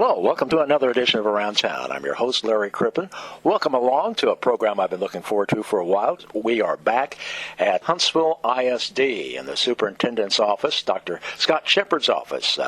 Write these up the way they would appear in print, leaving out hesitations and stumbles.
Hello, welcome to another edition of Around Town. I'm your host, Larry Crippen. Welcome along to a program I've been looking forward to for a while. We are back at Huntsville ISD in the superintendent's office, Dr. Scott Shepard's office,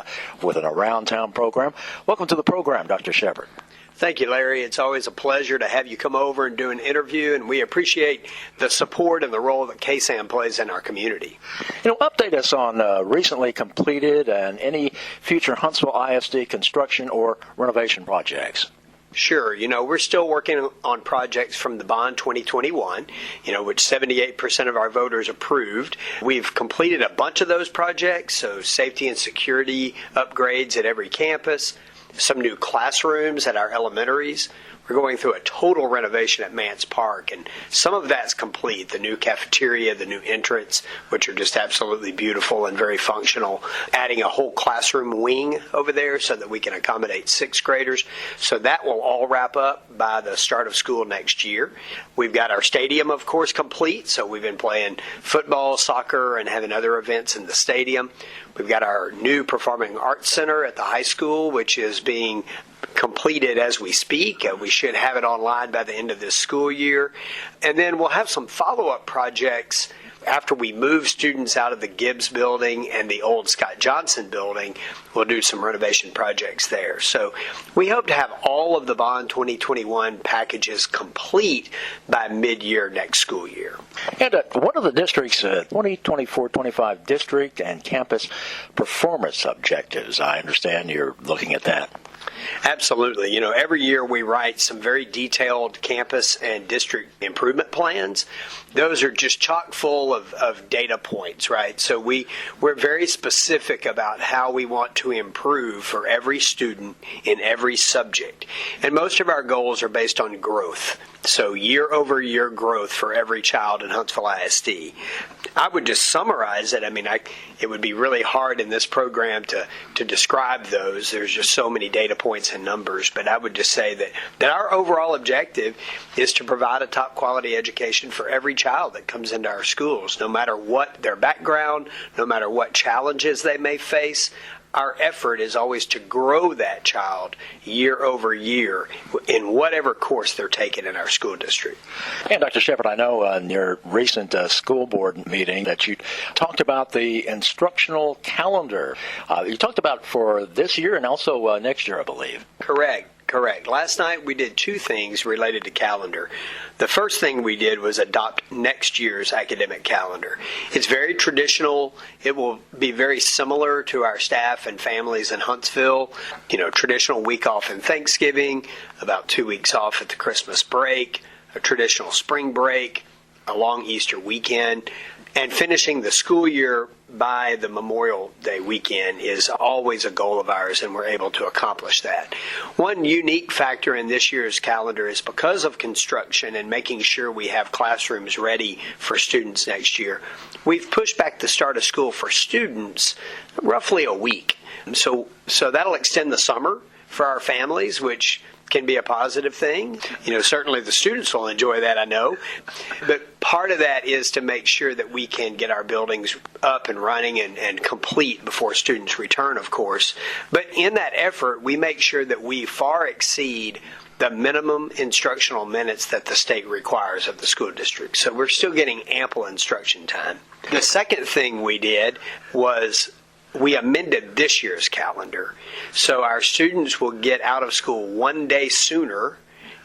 with an Around Town program. Welcome to the program, Dr. Shepard. Thank you, Larry. It's always a pleasure to have you come over and do an interview, and we appreciate the support and the role that KSAM plays in our community. Update us on recently completed and any future Huntsville ISD construction or renovation projects. Sure. We're still working on projects from the bond 2021, which 78% of our voters approved. We've completed a bunch of those projects, so safety and security upgrades at every campus, some new classrooms at our elementaries. We're going through a total renovation at Mance Park, and some of that's complete. The new cafeteria, the new entrance, which are just absolutely beautiful and very functional. Adding a whole classroom wing over there so that we can accommodate sixth graders. So that will all wrap up by the start of school next year. We've got our stadium, of course, complete. So we've been playing football, soccer, and having other events in the stadium. We've got our new Performing Arts Center at the high school, which is being completed as we speak. We should have it online by the end of this school year. And then we'll have some follow-up projects after we move students out of the Gibbs building and the old Scott Johnson building. We'll do some renovation projects there. So we hope to have all of the Bond 2021 packages complete by mid-year next school year. And what are the district's 2024-25 district and campus performance objectives? I understand you're looking at that. Absolutely. Every year we write some very detailed campus and district improvement plans. Those are just chock full of data points, right? So we're very specific about how we want to improve for every student in every subject. And most of our goals are based on growth. So year-over-year growth for every child in Huntsville ISD. I would just summarize it. It would be really hard in this program to describe those. There's just so many data points and numbers. But I would just say that our overall objective is to provide a top quality education for every child that comes into our schools, no matter what their background, no matter what challenges they may face. Our effort is always to grow that child year over year in whatever course they're taking in our school district. And Dr. Shepard, I know in your recent school board meeting that you talked about the instructional calendar. You talked about for this year and also next year, I believe. Correct. Last night we did two things related to calendar. The first thing we did was adopt next year's academic calendar. It's very traditional. It will be very similar to our staff and families in Huntsville. Traditional week off in Thanksgiving, about 2 weeks off at the Christmas break, a traditional spring break, a long Easter weekend. And finishing the school year by the Memorial Day weekend is always a goal of ours, and we're able to accomplish that. One unique factor in this year's calendar is because of construction and making sure we have classrooms ready for students next year, we've pushed back the start of school for students roughly a week. So that'll extend the summer for our families, which can be a positive thing. Certainly the students will enjoy that, I know. But part of that is to make sure that we can get our buildings up and running and complete before students return, of course. But in that effort, we make sure that we far exceed the minimum instructional minutes that the state requires of the school district. So we're still getting ample instruction time. The second thing we did was we amended this year's calendar. So our students will get out of school 1 day sooner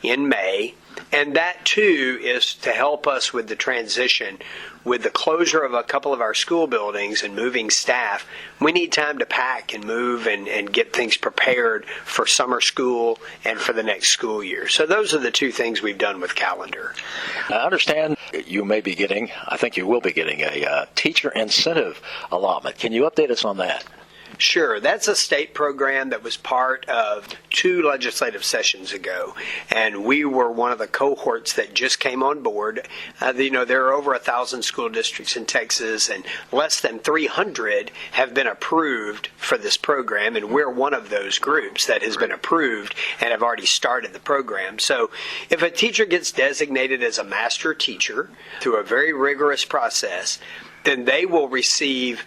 in May. And that, too, is to help us with the transition. With the closure of a couple of our school buildings and moving staff, we need time to pack and move and get things prepared for summer school and for the next school year. So those are the two things we've done with calendar. I understand you may be getting, I think you will be getting a teacher incentive allotment. Can you update us on that? Sure. That's a state program that was part of 2 legislative sessions ago, and we were one of the cohorts that just came on board. There are over 1,000 school districts in Texas, and less than 300 have been approved for this program, and we're one of those groups that has been approved and have already started the program. So if a teacher gets designated as a master teacher through a very rigorous process, then they will receive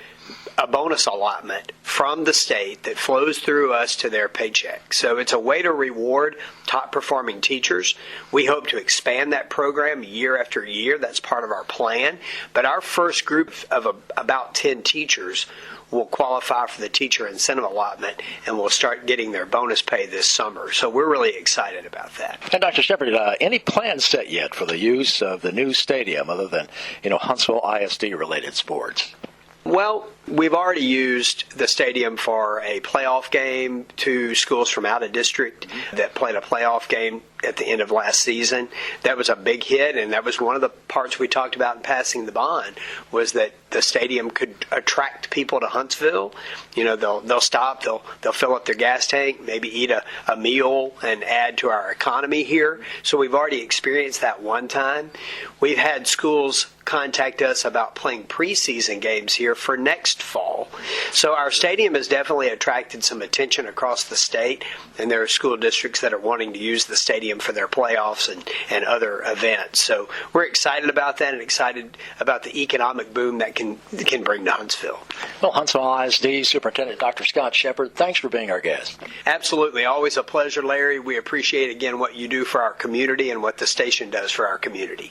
a bonus allotment from the state that flows through us to their paycheck. So it's a way to reward top performing teachers. We hope to expand that program year after year. That's part of our plan. But our first group of about 10 teachers will qualify for the teacher incentive allotment and will start getting their bonus pay this summer. So we're really excited about that. And Dr. Shepard, any plans set yet for the use of the new stadium other than, Huntsville ISD related sports? Well, we've already used the stadium for a playoff game. 2 schools from out of district that played a playoff game at the end of last season. That was a big hit, and that was one of the parts we talked about in passing the bond, was that the stadium could attract people to Huntsville. They'll stop, they'll fill up their gas tank, maybe eat a meal and add to our economy here. So we've already experienced that one time. We've had schools contact us about playing preseason games here for next fall. So our stadium has definitely attracted some attention across the state, and there are school districts that are wanting to use the stadium for their playoffs and other events. So we're excited about that and excited about the economic boom that can bring to Huntsville. Well, Huntsville ISD Superintendent Dr. Scott Shepard, thanks for being our guest. Absolutely. Always a pleasure, Larry. We appreciate, again, what you do for our community and what the station does for our community.